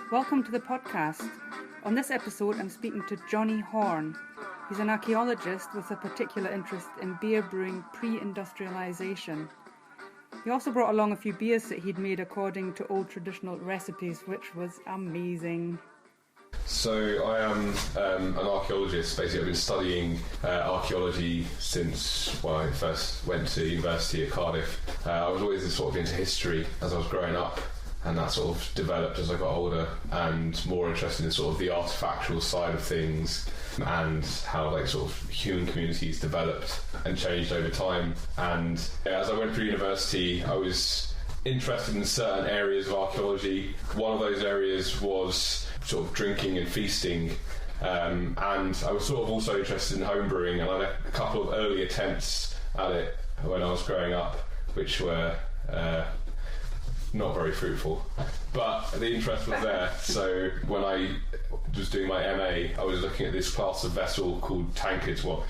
Welcome to the podcast. On this episode, I'm speaking to Johnny Horn. He's an archaeologist with a particular interest in beer brewing pre-industrialisation. He also brought along a few beers that he'd made according to old traditional recipes, which was amazing. So I am an archaeologist. Basically, I've been studying archaeology since I first went to university at Cardiff. I was always sort of into history as I was growing up, and that sort of developed as I got older and more interested in sort of the artifactual side of things and how sort of human communities developed and changed over time. And as I went through university, I was interested in certain areas of archaeology. One of those areas was sort of drinking and feasting, and I was sort of also interested in home brewing, and I had a couple of early attempts at it when I was growing up, which were not very fruitful, but the interest was there. So when I was doing my MA, I was looking at this class of vessel called tankards. Well,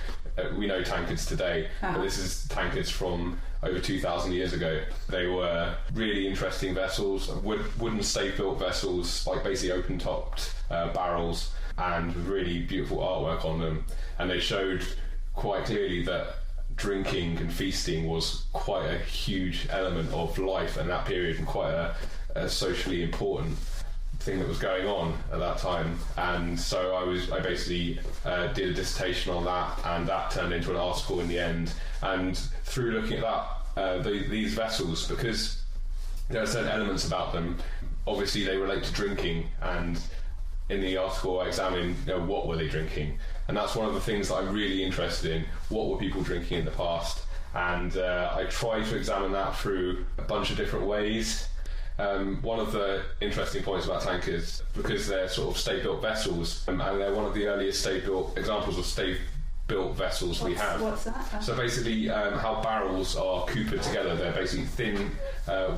we know tankards today, but this is tankards from over 2,000 years ago. They were really interesting vessels, wooden stave-built vessels, basically open-topped barrels, and really beautiful artwork on them. And they showed quite clearly that drinking and feasting was quite a huge element of life in that period, and quite a socially important thing that was going on at that time. And so I basically did a dissertation on that, and that turned into an article in the end. And through looking at that, these vessels, because there are certain elements about them, obviously they relate to drinking, and in the article I examined what were they drinking, and that's one of the things that I'm really interested in. What were people drinking in the past? And I tried to examine that through a bunch of different ways. One of the interesting points about tankards, because they're sort of stave-built vessels, and they're one of the earliest stave-built examples of stave-built vessels we have. What's that? So basically, how barrels are coopered together. They're basically thin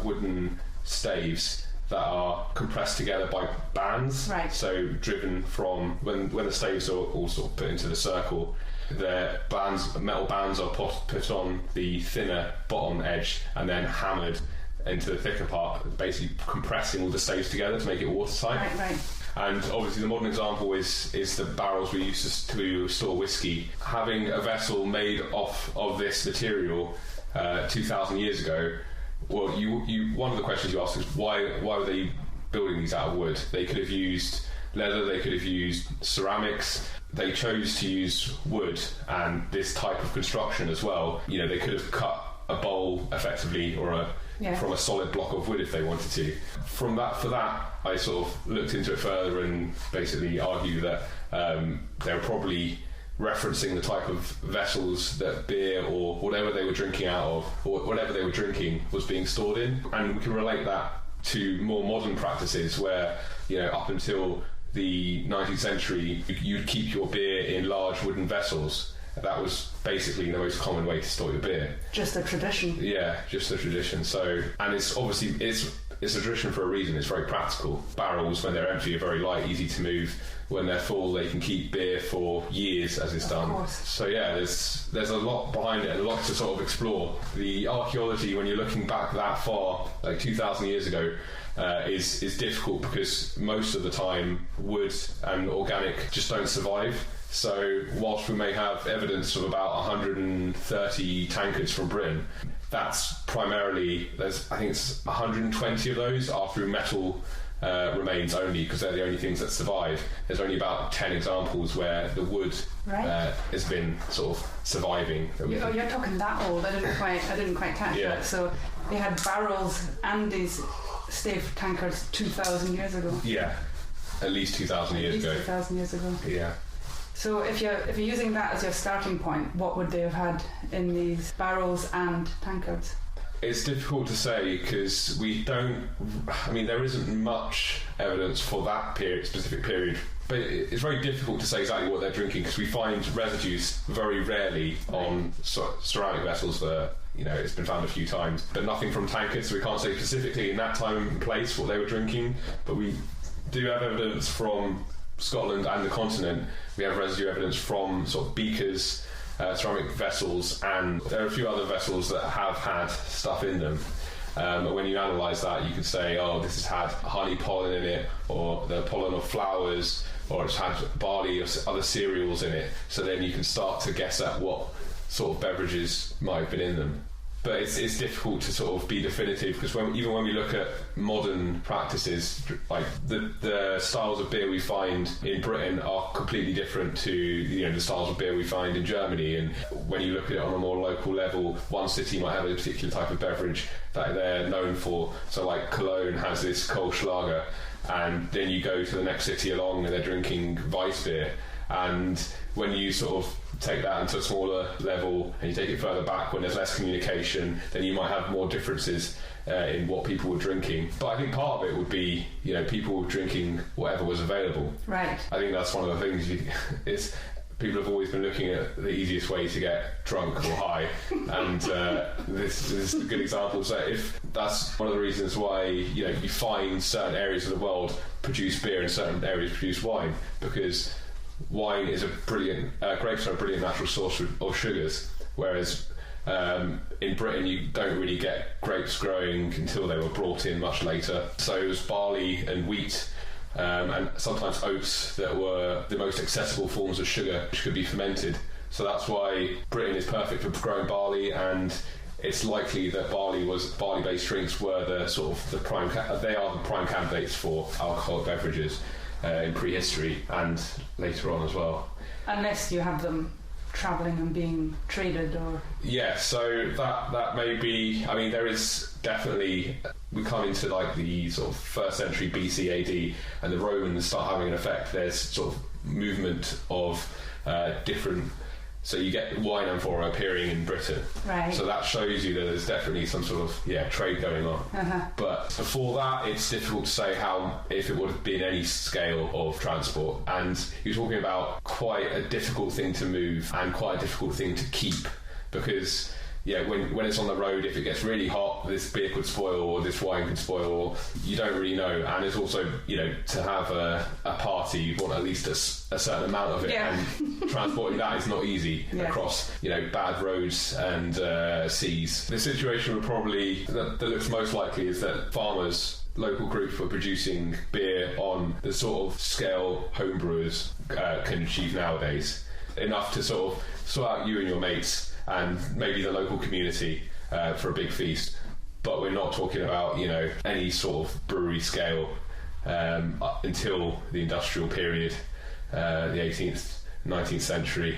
wooden staves that are compressed together by bands. Right. So driven from when the staves are all sort of put into the circle, the metal bands are put on the thinner bottom edge and then hammered into the thicker part, basically compressing all the staves together to make it watertight. Right. And obviously the modern example is the barrels we use to store whiskey. Having a vessel made of this material 2,000 years ago, well, one of the questions you ask is why were they building these out of wood? They could have used leather, they could have used ceramics. They chose to use wood and this type of construction as well. They could have cut a bowl effectively from a solid block of wood if they wanted to. For that, I sort of looked into it further and basically argued that they were probably referencing the type of vessels that beer or whatever they were drinking out of, or whatever they were drinking, was being stored in. And we can relate that to more modern practices where, up until the 19th century, you'd keep your beer in large wooden vessels. That was basically the most common way to store your beer. Just a tradition. Yeah, just a tradition. So, and it's obviously it's a tradition for a reason. It's very practical. Barrels, when they're empty, are very light, easy to move. When they're full, they can keep beer for years, as it's done. Of course. So yeah, there's a lot behind it and a lot to sort of explore. The archaeology, when you're looking back that far, 2,000 years ago, is difficult because most of the time wood and organic just don't survive. So whilst we may have evidence of about 130 tankards from Britain, that's primarily, I think it's 120 of those are through metal remains only, because they're the only things that survive. There's only about 10 examples where the wood has been sort of surviving. You're talking that old. I didn't quite catch that. So they had barrels and these stave tankards 2,000 years ago. Yeah, at least 2,000 years ago. 2,000 years ago. Yeah. So if you're using that as your starting point, what would they have had in these barrels and tankards? It's difficult to say because there isn't much evidence for that specific period. But it's very difficult to say exactly what they're drinking because we find residues very rarely on ceramic vessels that it's been found a few times, but nothing from tankards, so we can't say specifically in that time and place what they were drinking. But we do have evidence from Scotland and the continent. We have residue evidence from sort of beakers, ceramic vessels, and there are a few other vessels that have had stuff in them. And when you analyse that, you can say, oh, this has had honey pollen in it, or the pollen of flowers, or it's had barley or other cereals in it. So then you can start to guess at what sort of beverages might have been in them. But it's difficult to sort of be definitive, because even when we look at modern practices, like the styles of beer we find in Britain are completely different to the styles of beer we find in Germany. And when you look at it on a more local level, one city might have a particular type of beverage that they're known for. So like Cologne has this Kolschlager, and then you go to the next city along and they're drinking Weissbier. And when you sort of take that into a smaller level and you take it further back when there's less communication, then you might have more differences in what people were drinking. But I think part of it would be, people drinking whatever was available. Right. I think that's one of the things people have always been looking at the easiest way to get drunk or high, and this is a good example. So if that's one of the reasons why you find certain areas of the world produce beer and certain areas produce wine, because wine is grapes are a brilliant natural source of sugars, whereas in Britain you don't really get grapes growing until they were brought in much later. So it was barley and wheat and sometimes oats that were the most accessible forms of sugar which could be fermented. So that's why Britain is perfect for growing barley, and it's likely that barley-based drinks were the prime candidates for alcoholic beverages in prehistory and later on as well. Unless you have them travelling and being traded, or... Yeah, so that may be... I mean, there is definitely... We come into like the sort of 1st century BC AD, and the Romans start having an effect. There's sort of movement of different... So you get wine amphora appearing in Britain. Right. So that shows you that there's definitely some sort of trade going on. Uh-huh. But before that, it's difficult to say if it would have been any scale of transport. And you're talking about quite a difficult thing to move and quite a difficult thing to keep, because when it's on the road, if it gets really hot, this beer could spoil or this wine could spoil, or you don't really know. And it's also, to have a party, you want at least a certain amount of it, and transporting that is not easy across, bad roads and seas. The situation would probably, that looks most likely, is that farmers, local groups, were producing beer on the sort of scale homebrewers can achieve nowadays, enough to sort of sort out you and your mates and maybe the local community for a big feast. But we're not talking about any sort of brewery scale until the industrial period, the 18th, 19th century.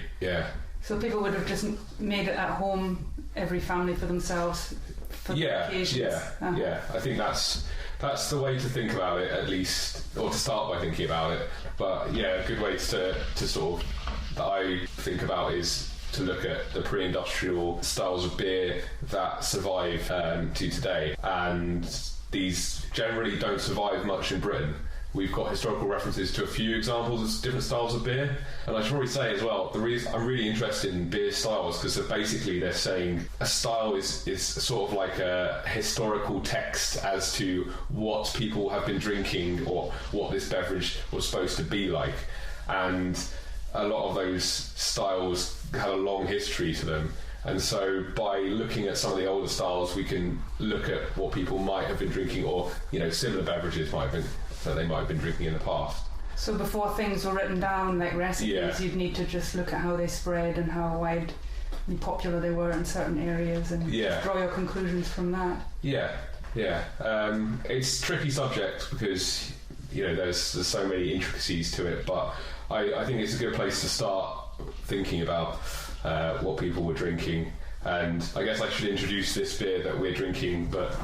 So people would have just made it at home, every family for themselves, for the occasions. I think that's the way to think about it, at least, or to start by thinking about it. But a good way to sort of, that I think about, is to look at the pre-industrial styles of beer that survive to today, and these generally don't survive much in Britain. We've got historical references to a few examples of different styles of beer, and I should probably say as well, the reason I'm really interested in beer styles, because basically they're saying a style is sort of like a historical text as to what people have been drinking or what this beverage was supposed to be like, and a lot of those styles have a long history to them. And so by looking at some of the older styles, we can look at what people might have been drinking, or similar beverages that they might have been drinking in the past. So before things were written down, like recipes, you'd need to just look at how they spread and how widely popular they were in certain areas, and draw your conclusions from that. It's a tricky subject, because there's so many intricacies to it, but I think it's a good place to start thinking about what people were drinking. And I guess I should introduce this beer that we're drinking, but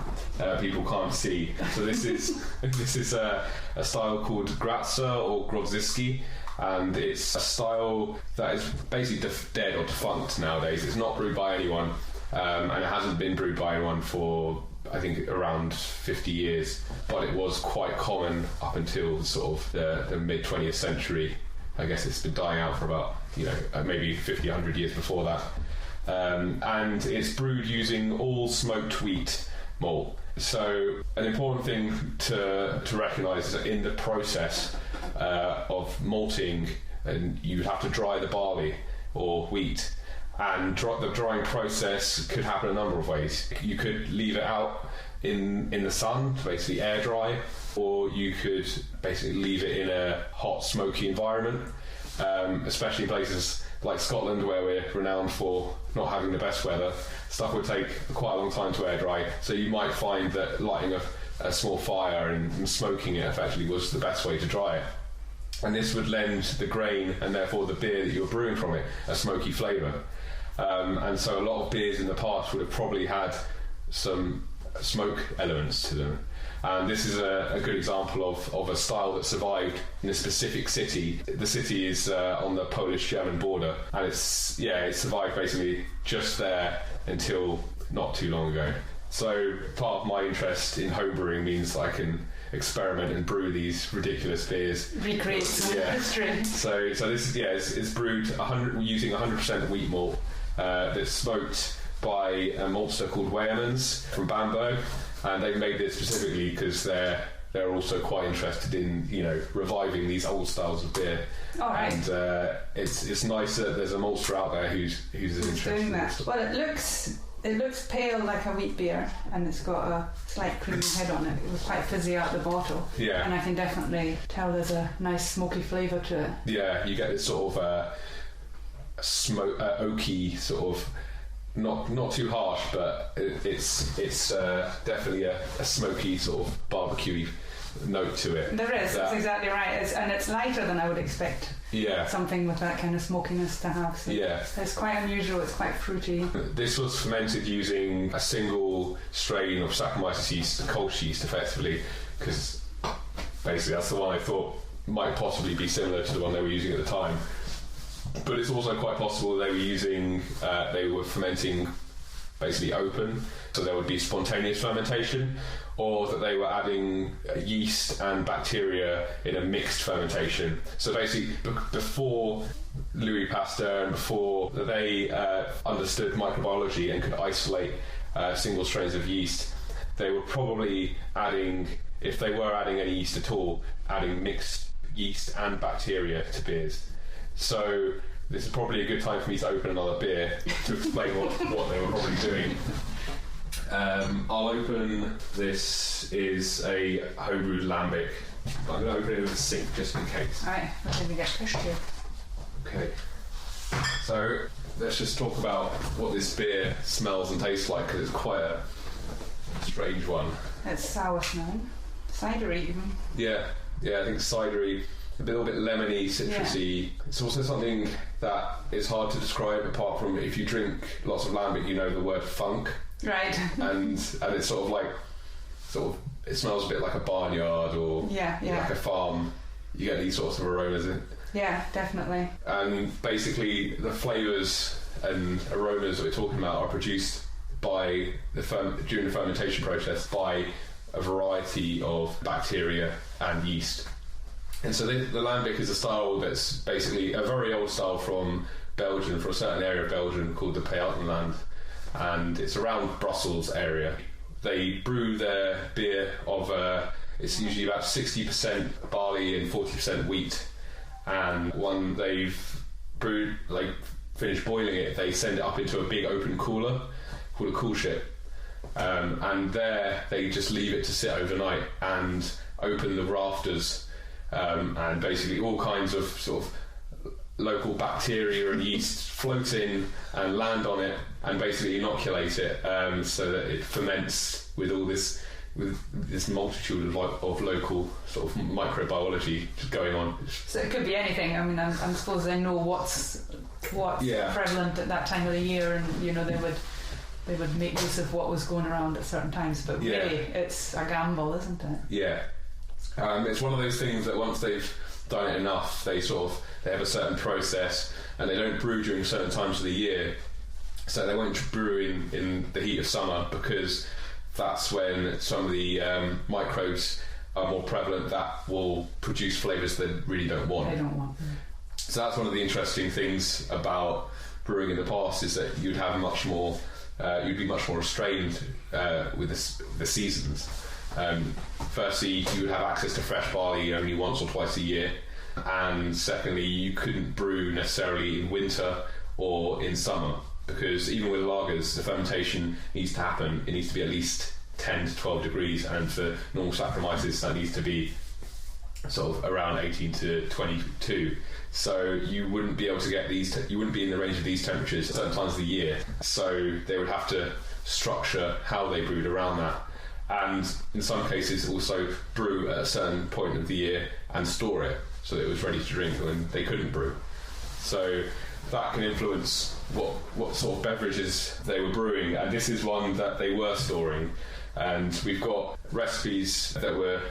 people can't see. So this is a style called Gradser or Grodziski, and it's a style that is basically dead or defunct nowadays. It's not brewed by anyone, and it hasn't been brewed by anyone for, I think, around 50 years, but it was quite common up until sort of the mid 20th century. I guess it's been dying out for about maybe 50, 100 years before that. And it's brewed using all smoked wheat malt. So an important thing to recognise is that in the process of malting, and you would have to dry the barley or wheat, and the drying process could happen a number of ways. You could leave it out in the sun to basically air dry, or you could basically leave it in a hot, smoky environment, especially in places like Scotland, where we're renowned for not having the best weather. Stuff would take quite a long time to air dry, so you might find that lighting a small fire and smoking it effectively was the best way to dry it. And this would lend the grain, and therefore the beer that you were brewing from it, a smoky flavour. And so a lot of beers in the past would have probably had some smoke elements to them. And this is a good example of a style that survived in a specific city. The city is on the Polish-German border, and it survived basically just there until not too long ago. So part of my interest in homebrewing means I can experiment and brew these ridiculous beers. Recreate history. So this it's brewed using 100% wheat malt that's smoked by a maltster called Weyermans from Bamberg, and they made this specifically because they're also quite interested in reviving these old styles of beer. All right. And it's nice that there's a maltster out there who's interested doing in that. this. Well, it looks pale like a wheat beer, and it's got a slight creamy head on it. It was quite fizzy out the bottle. Yeah. And I can definitely tell there's a nice smoky flavour to it. Yeah, you get this sort of oaky sort of, not too harsh, but it's definitely a smoky sort of barbecuey note to it. There is. That's exactly right. And it's lighter than I would expect. Yeah. Something with that kind of smokiness to have. So yeah. It's quite unusual. It's quite fruity. This was fermented using a single strain of Saccharomyces yeast, Kolsch yeast, effectively, because basically that's the one I thought might possibly be similar to the one they were using at the time. But it's also quite possible they were fermenting basically open, so there would be spontaneous fermentation, or that they were adding yeast and bacteria in a mixed fermentation. So basically, before Louis Pasteur and before they understood microbiology and could isolate single strains of yeast, they were probably adding, if they were adding any yeast at all, adding mixed yeast and bacteria to beers. So this is probably a good time for me to open another beer to explain what they were probably doing. I'll open, this is a homebrewed lambic. I'm going to open it with a sink just in case. Alright, let me get pushed here. Okay. So let's just talk about what this beer smells and tastes like, because it's quite a strange one. It's sour smelling. Cidery even. Yeah, I think cidery. A little bit lemony, citrusy. Yeah. It's also something that is hard to describe apart from if you drink lots of lambic, you know the word funk. Right. and it's sort of it smells a bit like a barnyard or like a farm. You get these sorts of aromas in. Yeah, definitely. And basically the flavours and aromas that we're talking about are produced by during the fermentation process by a variety of bacteria and yeast. And so the lambic is a style that's basically a very old style from Belgium, from a certain area of Belgium called the Pajottenland, and it's around Brussels area. They brew their beer of it's usually about 60% barley and 40% wheat, and when they've brewed, like finished boiling it, they send it up into a big open cooler called a coolship, and there they just leave it to sit overnight and open the rafters. And basically all kinds of sort of local bacteria and yeast float in and land on it and basically inoculate it, so that it ferments with this multitude of local sort of microbiology just going on. So it could be anything. I mean, I suppose they know what's prevalent at that time of the year, and they would make use of what was going around at certain times. But really, it's a gamble, isn't it? Yeah. It's one of those things that once they've done it enough, they have a certain process, and they don't brew during certain times of the year. So they won't brew in the heat of summer, because that's when some of the microbes are more prevalent that will produce flavours they really don't want. They don't want them. So that's one of the interesting things about brewing in the past, is that you'd have much more, you'd be much more restrained with the seasons. Firstly, you would have access to fresh barley only once or twice a year, and secondly, you couldn't brew necessarily in winter or in summer, because even with lagers, the fermentation needs to happen. It needs to be at least 10 to 12 degrees, and for normal Saccharomyces that needs to be sort of around 18 to 22. So you wouldn't be able to get these, you wouldn't be in the range of these temperatures at certain times of the year. So they would have to structure how they brewed around that. And in some cases also brew at a certain point of the year and store it so that it was ready to drink when they couldn't brew. So that can influence what sort of beverages they were brewing, and this is one that they were storing. And we've got recipes that were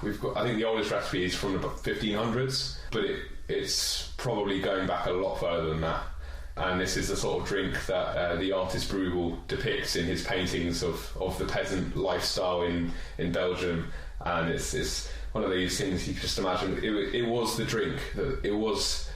we've got, I think the oldest recipe is from the 1500s, but it's probably going back a lot further than that. And this is the sort of drink that the artist Bruegel depicts in his paintings of the peasant lifestyle in Belgium. And it's one of these things you just imagine. It was the drink, it was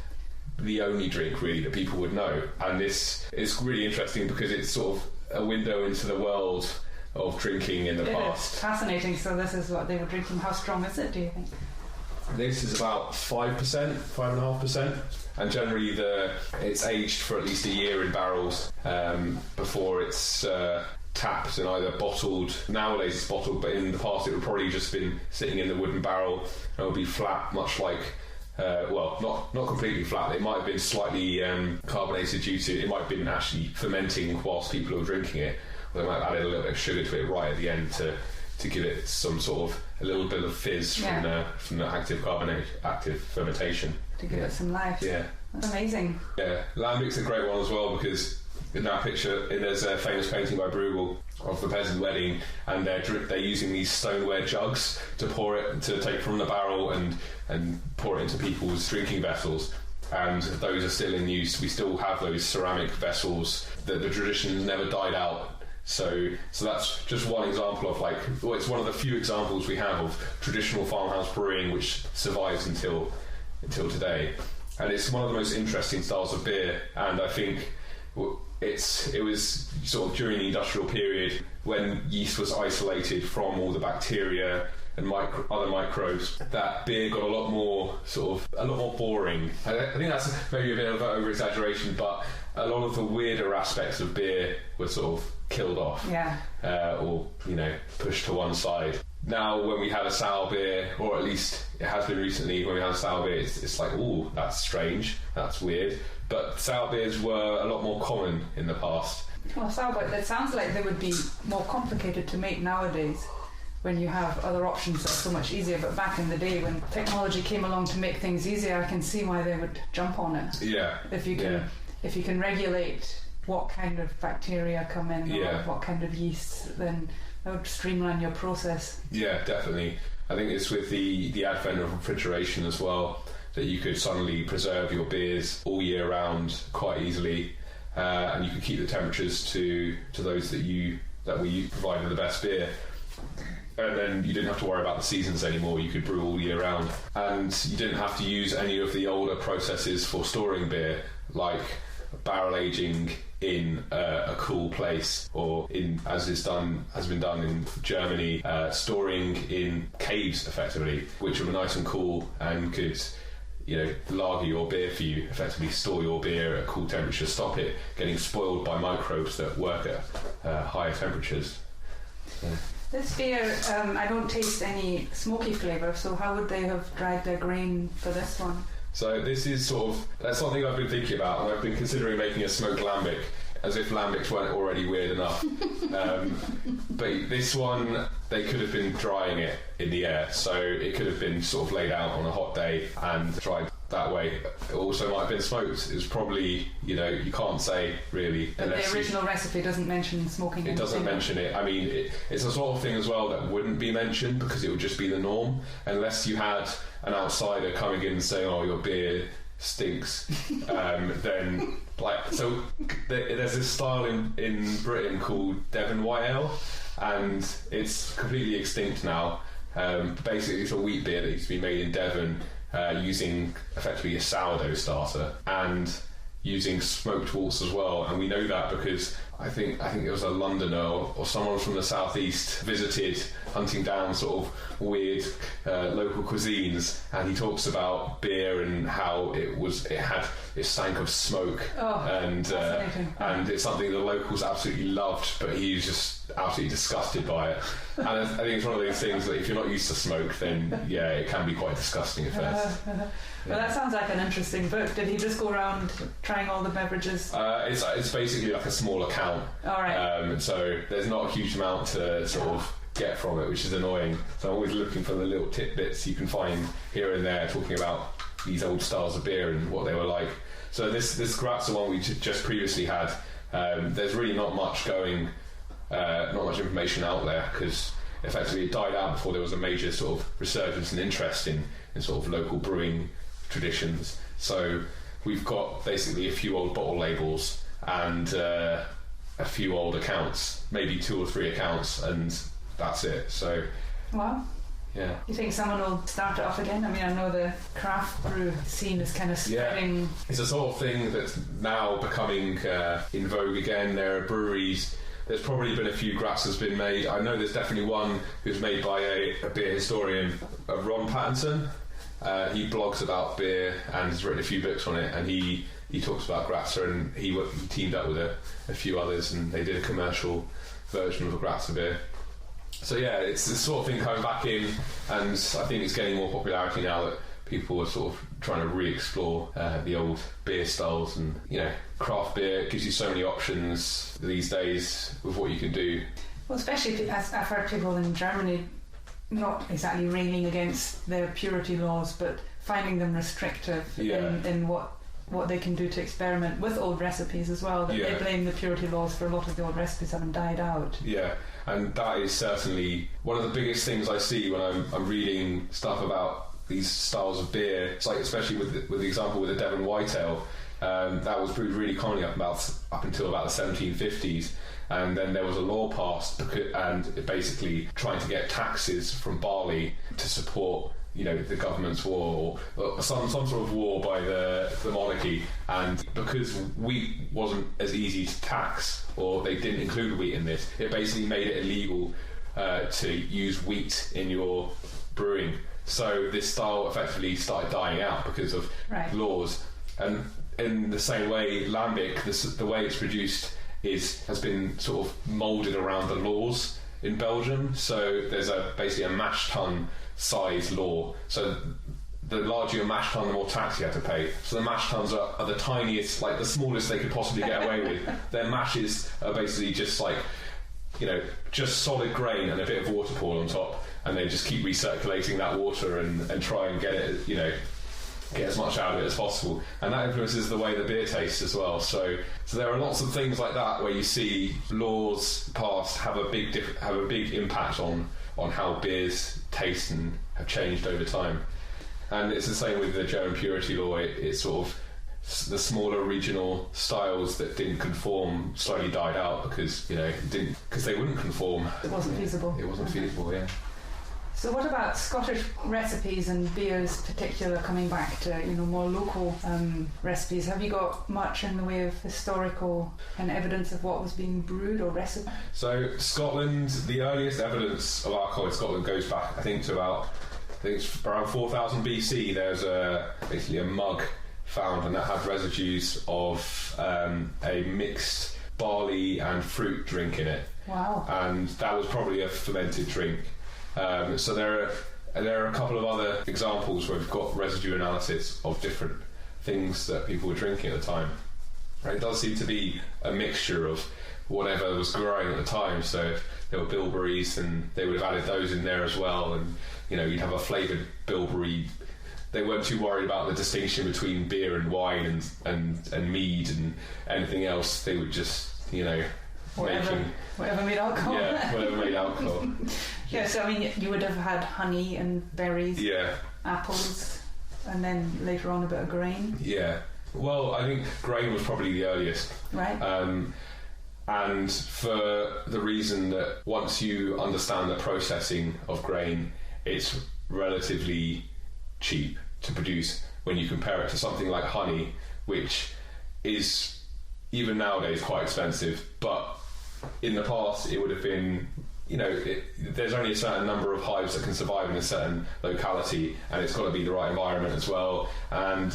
the only drink really that people would know. And this is really interesting because it's sort of a window into the world of drinking in the past. It's fascinating. So this is what they were drinking. How strong is it, do you think? This is about 5%, 5.5%, and generally it's aged for at least a year in barrels before it's tapped and either bottled. Nowadays it's bottled, but in the past it would probably just been sitting in the wooden barrel and it would be flat, much like well, not completely flat. It might have been slightly carbonated due to it might have been actually fermenting whilst people were drinking it. Or they might have added a little bit of sugar to it right at the end to give it some sort of a little bit of fizz from the active fermentation. To give it some life. Yeah. That's amazing. Yeah. Lambic's a great one as well because in that picture there's a famous painting by Bruegel of the peasant wedding, and they're using these stoneware jugs to take from the barrel and pour it into people's drinking vessels. And those are still in use. We still have those ceramic vessels. The tradition never died out. So that's just one example of it's one of the few examples we have of traditional farmhouse brewing which survives until today. And it's one of the most interesting styles of beer. And I think it was sort of during the industrial period when yeast was isolated from all the bacteria and other microbes, that beer got a lot more boring. I think that's maybe a bit of an over-exaggeration, but a lot of the weirder aspects of beer were sort of killed off, or pushed to one side. Now, when we have a sour beer, or at least it has been recently, when we have a sour beer, it's like, ooh, that's strange, that's weird. But sour beers were a lot more common in the past. Well, sour beer, that sounds like they would be more complicated to make nowadays when you have other options that are so much easier. But back in the day when technology came along to make things easier, I can see why they would jump on it. Yeah. If you can regulate what kind of bacteria come in, or what kind of yeast, then that would streamline your process. Yeah, definitely. I think it's with the advent of refrigeration as well that you could suddenly preserve your beers all year round quite easily, and you could keep the temperatures to those that we provided the best beer. And then you didn't have to worry about the seasons anymore. You could brew all year round, and you didn't have to use any of the older processes for storing beer, like barrel aging in a cool place, or as been done in Germany, storing in caves effectively, which were nice and cool and could lager your beer for you, effectively store your beer at a cool temperature, stop it getting spoiled by microbes that work at higher temperatures. Yeah. This beer, I don't taste any smoky flavour, so how would they have dried their grain for this one? So this is that's something I've been thinking about, and I've been considering making a smoked lambic, as if lambics weren't already weird enough. But this one, they could have been drying it in the air, so it could have been sort of laid out on a hot day and dried that way. It also might have been smoked. It was probably, you can't say really. But the original recipe doesn't mention smoking. It doesn't mention it. I mean, it's a sort of thing as well that wouldn't be mentioned because it would just be the norm, unless you had an outsider coming in and saying, "Oh, your beer stinks." Then there's this style in Britain called Devon White Ale, and it's completely extinct now. Basically, it's a wheat beer that used to be made in Devon, using effectively a sourdough starter and using smoked malts as well. And we know that because I think it was a Londoner or someone from the southeast visited, hunting down sort of weird local cuisines, and he talks about beer and how it stank of smoke, and it's something the locals absolutely loved, but he was just absolutely disgusted by it. And I think it's one of those things that if you're not used to smoke, then yeah, it can be quite disgusting at first. Well, that sounds like an interesting book. Did he just go around trying all the beverages? It's basically like a small account. All right. So there's not a huge amount to sort of get from it, which is annoying. So I'm always looking for the little tidbits you can find here and there, talking about these old styles of beer and what they were like. So this Grazza one we just previously had, there's really not much information out there, because effectively it died out before there was a major sort of resurgence and interest in sort of local brewing traditions. So we've got basically a few old bottle labels and a few old accounts, maybe 2 or 3 accounts, and that's it. So wow. Yeah. You think someone will start it off again? I mean, I know the craft brew scene is kind of spreading. Yeah. It's a sort of thing that's now becoming in vogue again. There are breweries. There's probably been a few Grazzas been made. I know there's definitely one who's made by a beer historian, Ron Pattinson. He blogs about beer and has written a few books on it, and he talks about Grazza, and he teamed up with a few others, and they did a commercial version of a Grazza beer. So yeah, it's the sort of thing coming back in, and I think it's gaining more popularity now that people are sort of trying to re-explore the old beer styles, and craft beer gives you so many options these days with what you can do. Well, especially as I've heard people in Germany not exactly railing against their purity laws, but finding them restrictive in what they can do to experiment with old recipes as well. That they blame the purity laws for a lot of the old recipes having died out. Yeah. And that is certainly one of the biggest things I see when I'm reading stuff about these styles of beer. It's like, especially with the example with the Devon White Ale, that was brewed really commonly up until about the 1750s, and then there was a law passed and basically trying to get taxes from barley to support the government's war, or some sort of war by the monarchy, and because wheat wasn't as easy to tax, or they didn't include wheat in this, it basically made it illegal to use wheat in your brewing. So this style effectively started dying out because of laws. And in the same way, Lambic, the way it's produced has been sort of moulded around the laws in Belgium. So there's basically a mash tun size law. So the larger your mash tun, the more tax you have to pay. So the mash tuns are the tiniest, like the smallest they could possibly get away with. Their mashes are basically just like, just solid grain and a bit of water poured on top, and they just keep recirculating that water and try and get it, get as much out of it as possible. And that influences the way the beer tastes as well. So there are lots of things like that where you see laws passed have a big impact on how beers taste and have changed over time. And it's the same with the German purity law. It's sort of the smaller regional styles that didn't conform slowly died out because they wouldn't conform. It wasn't feasible. It wasn't feasible, yeah. So what about Scottish recipes and beers particular, coming back to more local recipes? Have you got much in the way of historical and evidence of what was being brewed or recipe? So Scotland, the earliest evidence of alcohol in Scotland goes back, I think, to it's around 4000 BC. There's basically a mug found, and that had residues of a mixed barley and fruit drink in it. Wow. And that was probably a fermented drink. So there are a couple of other examples where we've got residue analysis of different things that people were drinking at the time. It does seem to be a mixture of whatever was growing at the time. So if there were bilberries, then they would have added those in there as well, and you'd have a flavoured bilberry. They weren't too worried about the distinction between beer and wine and mead and anything else. They would just whatever made alcohol. Yeah, whatever made alcohol. Yeah, so I mean, you would have had honey and berries, apples, and then later on a bit of grain. Yeah. Well, I think grain was probably the earliest. Right. And for the reason that once you understand the processing of grain, it's relatively cheap to produce when you compare it to something like honey, which is even nowadays quite expensive, but in the past it would have been, there's only a certain number of hives that can survive in a certain locality, and it's got to be the right environment as well, and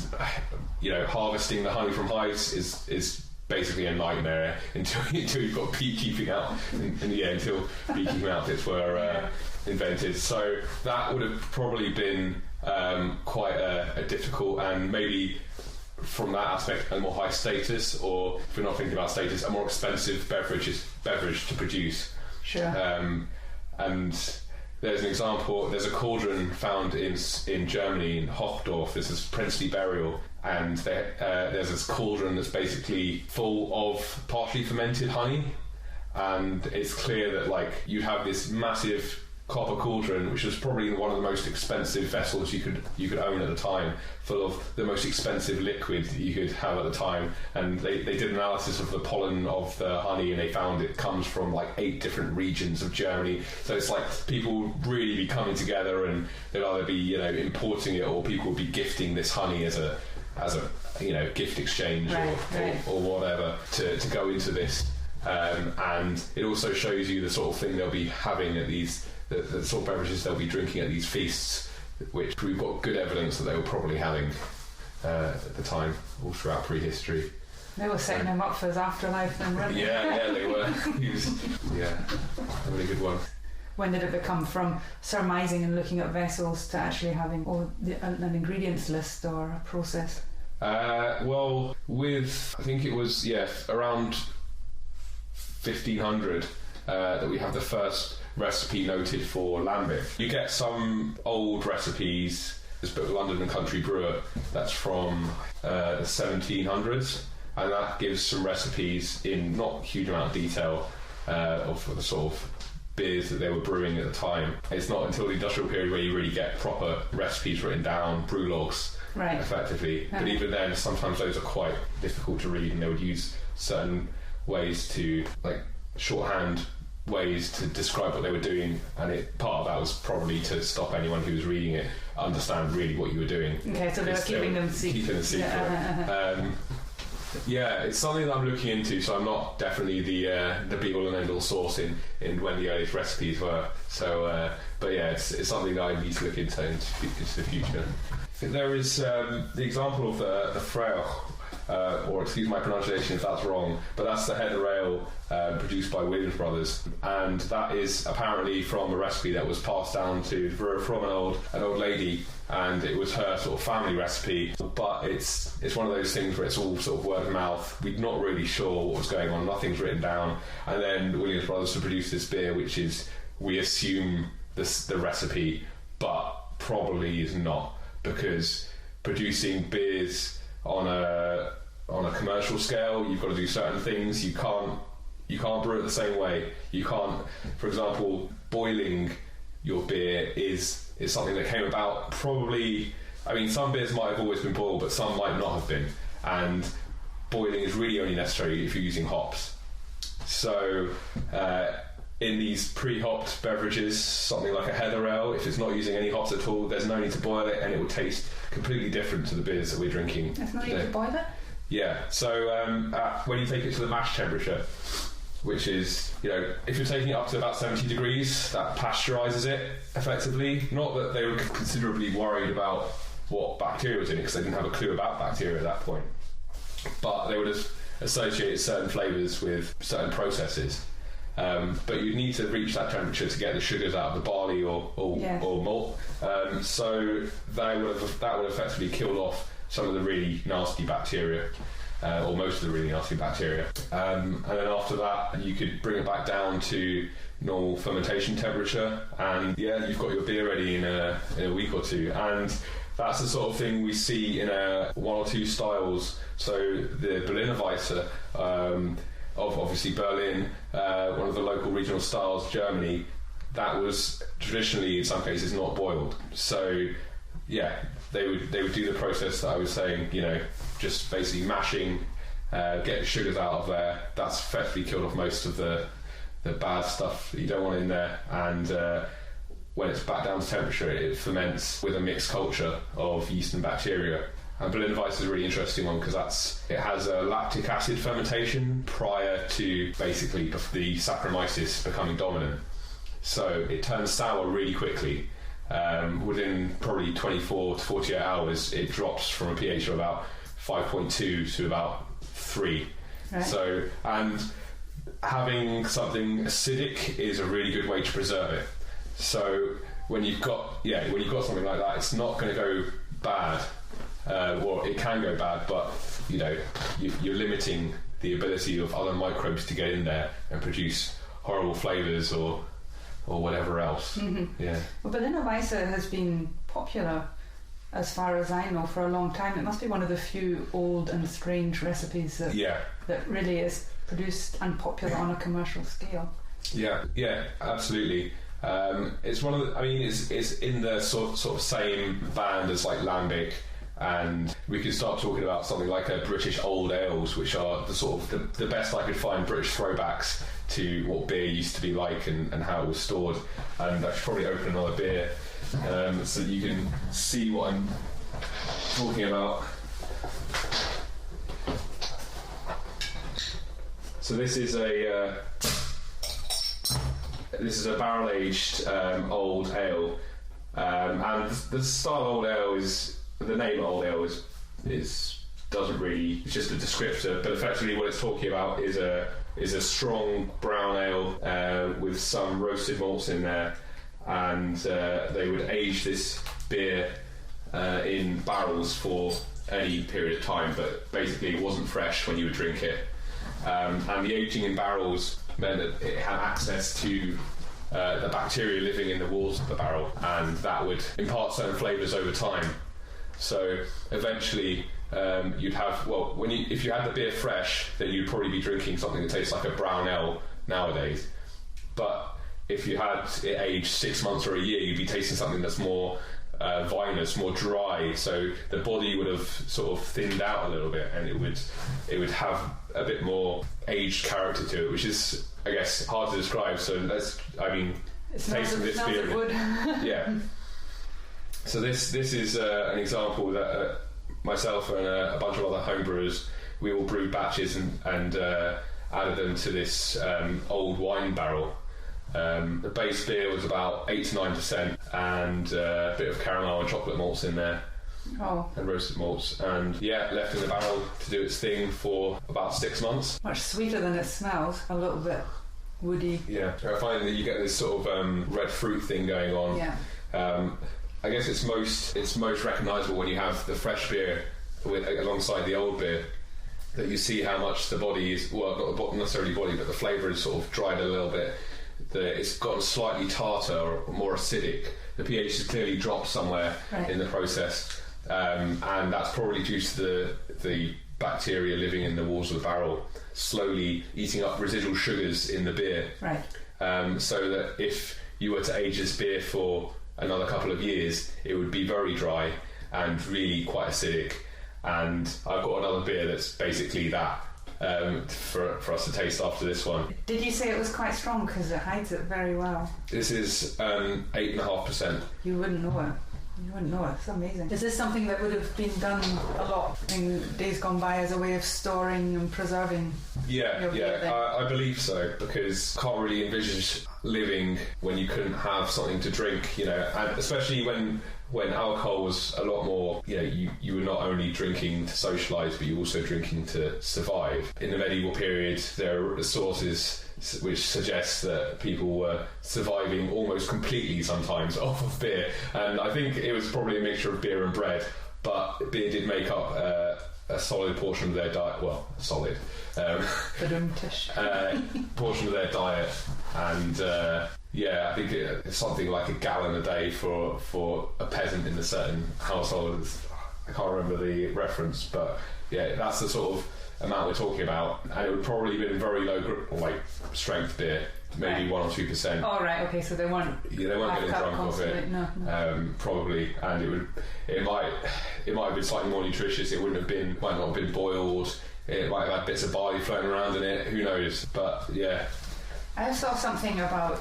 harvesting the honey from hives is basically a nightmare until you've got beekeeping out, until beekeeping outfits were invented. So that would have probably been quite a difficult, and maybe from that aspect a more high status, or if we're not thinking about status, a more expensive beverage to produce. Sure. And there's an example, there's a cauldron found in Germany, in Hochdorf. There's this princely burial, and there's this cauldron that's basically full of partially fermented honey, and it's clear that like you have this massive copper cauldron, which was probably one of the most expensive vessels you could own at the time, full of the most expensive liquid that you could have at the time. And they did analysis of the pollen of the honey, and they found it comes from like 8 different regions of Germany. So it's like people really be coming together, and they'll either be importing it, or people will be gifting this honey as a gift exchange, or whatever to go into this. And it also shows you the sort of thing they'll be having at these. The sort of beverages they'll be drinking at these feasts, which we've got good evidence that they were probably having at the time, all throughout prehistory. They were setting him up for his afterlife then, weren't they? Yeah, they were. A really good one. When did it become from surmising and looking at vessels to actually having an ingredients list or a process? Well, I think it was around 1500 that we have the first recipe noted for lambic. You get some old recipes. This book, London and Country Brewer, that's from the 1700s, and that gives some recipes in not a huge amount of detail of the sort of beers that they were brewing at the time. It's not until the industrial period where you really get proper recipes written down, brew logs, effectively. But even then, sometimes those are quite difficult to read, and they would use certain ways to, like, shorthand ways to describe what they were doing, and part of that was probably to stop anyone who was reading it understand really what you were doing. Okay, so they were keeping them secret. It's something that I'm looking into, so I'm not definitely the be-all and end-all source in when the earliest recipes were. So, but yeah, it's something that I need to look into the future. I think there is the example of the Freyr, or excuse my pronunciation if that's wrong, but that's the header ale produced by Williams Brothers, and that is apparently from a recipe that was passed down from an old lady, and it was her sort of family recipe. But it's one of those things where it's all sort of word of mouth. We're not really sure what was going on. Nothing's written down, and then Williams Brothers to produce this beer, which is, we assume, the recipe, but probably is not, because producing beers on a commercial scale, you've got to do certain things. You can't brew it the same way. You can't, for example, boiling your beer is something that came about probably. I mean, some beers might have always been boiled, but some might not have been. And boiling is really only necessary if you're using hops. So in these pre-hopped beverages, something like a heather ale, if it's not using any hops at all, there's no need to boil it, and it will taste completely different to the beers that we're drinking. There's no need to boil it? Yeah, so when you take it to the mash temperature, which is, if you're taking it up to about 70 degrees, that pasteurises it effectively. Not that they were considerably worried about what bacteria was in it, because they didn't have a clue about bacteria at that point. But they would have associated certain flavours with certain processes. But you'd need to reach that temperature to get the sugars out of the barley or malt. So that would have effectively killed off some of the really nasty bacteria, or most of the really nasty bacteria. And then after that, you could bring it back down to normal fermentation temperature, and you've got your beer ready in a week or two. And that's the sort of thing we see in one or two styles. So the Berliner Weisse, of obviously Berlin, one of the local regional styles, Germany, that was traditionally in some cases not boiled. So they would do the process that I was saying, just basically mashing, get the sugars out of there. That's effectively killed off most of the bad stuff that you don't want in there, and when it's back down to temperature, it ferments with a mixed culture of yeast and bacteria. And Berliner Weisse is a really interesting one, because it has a lactic acid fermentation prior to basically the Saccharomyces becoming dominant. So it turns sour really quickly. Within probably 24 to 48 hours, it drops from a pH of about 5.2 to about 3. Right. So, and having something acidic is a really good way to preserve it. So when you've got something like that, it's not going to go bad, or it can go bad, but you're limiting the ability of other microbes to get in there and produce horrible flavours or whatever else. Mm-hmm. Yeah. Well, Berliner Weisse has been popular, as far as I know, for a long time. It must be one of the few old and strange recipes that really is produced and popular on a commercial scale. Yeah, absolutely. It's one of the, it's in the sort of same band as like Lambic, and we could start talking about something like a British old ales, which are the sort of the best I could find British throwbacks to what beer used to be like and how it was stored. And I should probably open another beer so that you can see what I'm talking about. So this is a barrel-aged old ale, and the style of old ale is, the name old ale doesn't really, it's just a descriptor, but effectively what it's talking about is a strong brown ale with some roasted malts in there, and they would age this beer in barrels for any period of time, but basically it wasn't fresh when you would drink it. And the aging in barrels meant that it had access to the bacteria living in the walls of the barrel, and that would impart certain flavours over time. So eventually you'd have, if you had the beer fresh, then you'd probably be drinking something that tastes like a brown ale nowadays. But if you had it aged 6 months or a year, you'd be tasting something that's more vinous, more dry, so the body would have sort of thinned out a little bit, and it would have a bit more aged character to it, which is, I guess, hard to describe. So tasting this beer, yeah. So this is an example that myself and a bunch of other homebrewers, we all brewed batches and added them to this old wine barrel. The base beer was about 8 to 9%, and a bit of caramel and chocolate malts in there. Oh. And roasted malts, and left in the barrel to do its thing for about 6 months. Much sweeter than it smells, a little bit woody. Yeah, I find that you get this sort of red fruit thing going on. Yeah. I guess it's most recognisable when you have the fresh beer alongside the old beer, that you see how much the body is, well, not necessarily body, but the flavour is sort of dried a little bit. It's gotten slightly tartar or more acidic. The pH has clearly dropped somewhere in the process. And that's probably due to the bacteria living in the walls of the barrel slowly eating up residual sugars in the beer. Right. So that if you were to age this beer for another couple of years, it would be very dry and really quite acidic. And I've got another beer that's basically that for us to taste after this one. Did you say it was quite strong, because it hides it very well? This is 8.5%. You wouldn't know it. You wouldn't know it. It's amazing. Is this something that would have been done a lot in days gone by as a way of storing and preserving? I believe so, because can't really envisage living when you couldn't have something to drink, and especially when alcohol was a lot more, you were not only drinking to socialise, but you were also drinking to survive. In the medieval period, there are sources which suggest that people were surviving almost completely sometimes off of beer, and I think it was probably a mixture of beer and bread, but beer did make up a solid portion of their diet. Well, solid portion of their diet, and I think it's something like a gallon a day for a peasant in a certain household. I can't remember the reference, but that's the sort of amount we're talking about, and it would probably have been very low strength beer, maybe 1 or 2%. Oh right, okay, so they weren't getting drunk off it. No. Probably, and it might have been slightly more nutritious. It might not have been boiled. It might have had bits of barley floating around in it. Who knows? But yeah. I saw something about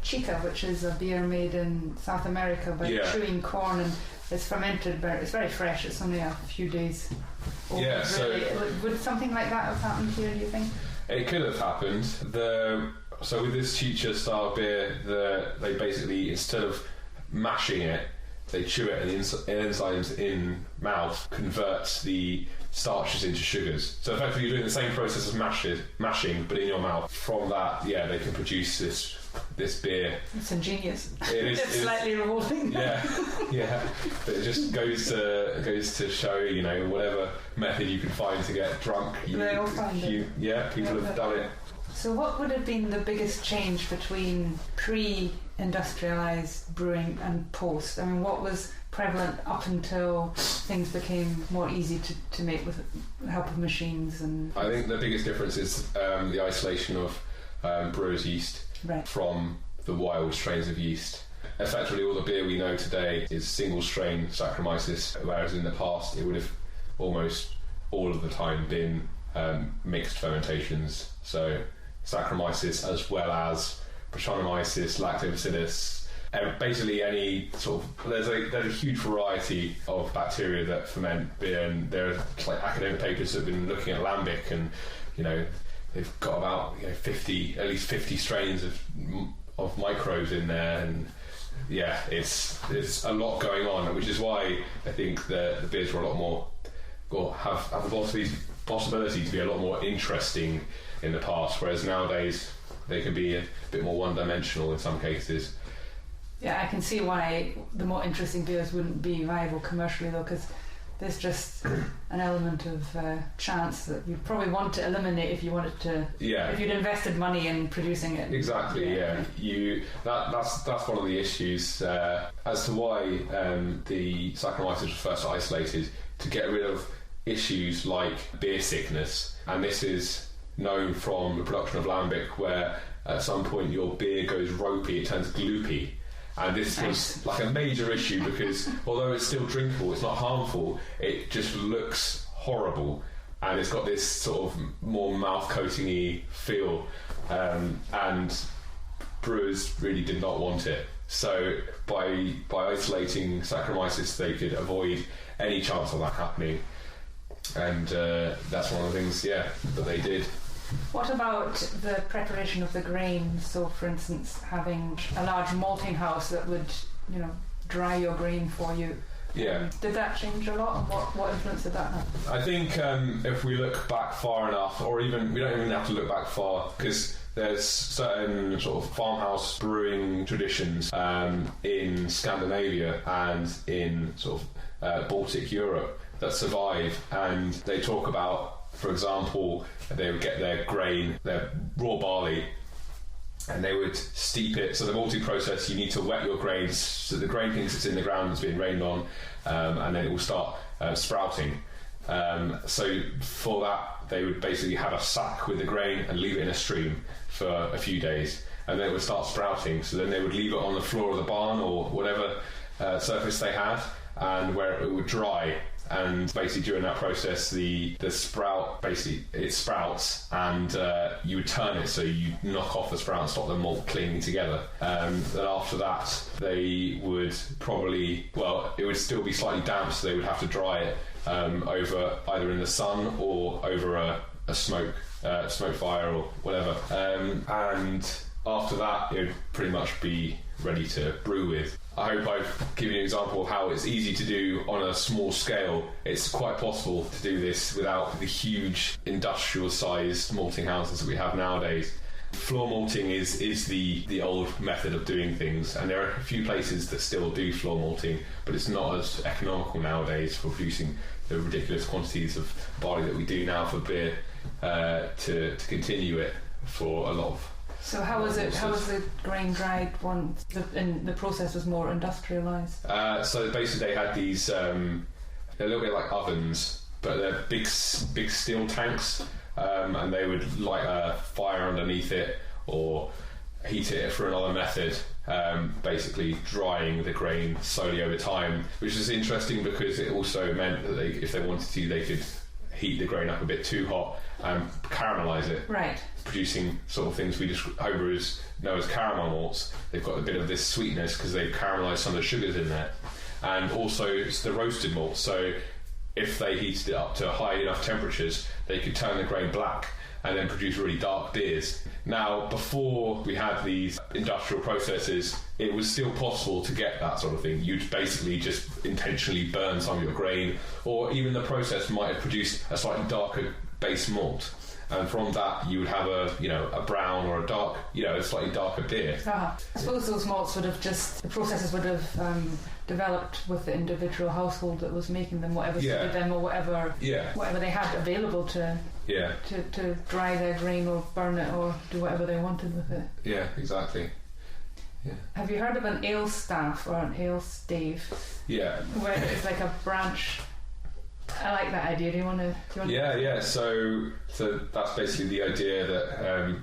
chica, which is a beer made in South America by chewing corn, and it's fermented, but it's very fresh. It's only a few days old. Yeah, would something like that have happened here, do you think? It could have happened. So with this chicha style beer, they basically, instead of mashing it, they chew it, and the enzymes in mouth converts the starches into sugars. So effectively you're doing the same process as mashing, but in your mouth. From that, they can produce this beer. It's ingenious. It's slightly revolting. Yeah. But it just goes to show, whatever method you can find to get drunk, they all find it. People have done it. So what would have been the biggest change between pre-industrialised brewing and post? I mean, what was prevalent up until things became more easy to make with the help of machines? And I think the biggest difference is the isolation of brewer's yeast from the wild strains of yeast. Effectively, all the beer we know today is single strain Saccharomyces, whereas in the past it would have almost all of the time been mixed fermentations. So Saccharomyces as well as Brettanomyces, Lactobacillus, basically any sort of there's a huge variety of bacteria that ferment beer, and there are academic papers that have been looking at lambic, and they've got about at least 50 strains of microbes in there, and it's a lot going on, which is why I think the beers were a lot more, or have the possibility to be a lot more interesting in the past, whereas nowadays they can be a bit more one-dimensional in some cases. Yeah, I can see why the more interesting beers wouldn't be viable commercially, though, because there's just an element of chance that you'd probably want to eliminate if you wanted to. Yeah. If you'd invested money in producing it. Exactly. Yeah. That's one of the issues as to why the Saccharomyces was first isolated, to get rid of issues like beer sickness, and this is known from the production of lambic, where at some point your beer goes ropey, it turns gloopy. And this was like a major issue because although it's still drinkable, it's not harmful, it just looks horrible, and it's got this sort of more mouth-coating-y feel, and brewers really did not want it. So by isolating Saccharomyces, they could avoid any chance of that happening, and that's one of the things that they did. What about the preparation of the grain? So, for instance, having a large malting house that would, dry your grain for you. Yeah. Did that change a lot, and what influence did that have? I think if we look back far enough, or even we don't even have to look back far, because there's certain sort of farmhouse brewing traditions in Scandinavia and in sort of Baltic Europe that survive, and they talk about, for example, they would get their grain, their raw barley, and they would steep it. So the malting process, you need to wet your grain so the grain thinks it's in the ground, it's being rained on, and then it will start sprouting. So for that, they would basically have a sack with the grain and leave it in a stream for a few days, and then it would start sprouting. So then they would leave it on the floor of the barn or whatever surface they had, and where it would dry. And basically during that process the sprout, basically it sprouts, and you would turn it so you knock off the sprout and stop the malt clinging together. Then after that they would probably, it would still be slightly damp, so they would have to dry it over either in the sun or over a smoke fire or whatever, and after that it would pretty much be ready to brew with. I hope I've given you an example of how it's easy to do on a small scale. It's quite possible to do this without the huge industrial-sized malting houses that we have nowadays. Floor malting is the old method of doing things, and there are a few places that still do floor malting, but it's not as economical nowadays for producing the ridiculous quantities of barley that we do now for beer to continue it for a lot of. So how was it? How was the grain dried once the process was more industrialised? So basically, they had these. They're a little bit like ovens, but they're big steel tanks, and they would light a fire underneath it or heat it through another method, basically drying the grain slowly over time, which is interesting because it also meant that if they wanted to, they could heat the grain up a bit too hot and caramelise it. Right. Producing sort of things we just homebrewers know as caramel malts. They've got a bit of this sweetness because they've caramelised some of the sugars in there. And also it's the roasted malt, so if they heated it up to high enough temperatures, they could turn the grain black and then produce really dark beers. Now, before we had these industrial processes, it was still possible to get that sort of thing. You'd basically just intentionally burn some of your grain, or even the process might have produced a slightly darker base malt. And from that, you would have a brown or a dark, a slightly darker beer. I suppose those malts would have the processes would have developed with the individual household that was making them, whatever suited them, or whatever they had available to dry their grain or burn it or do whatever they wanted with it. Yeah, exactly. Yeah. Have you heard of an ale staff or an ale stave? Yeah. Where it's like a branch. I like that idea. Do you want to? Yeah. So that's basically the idea that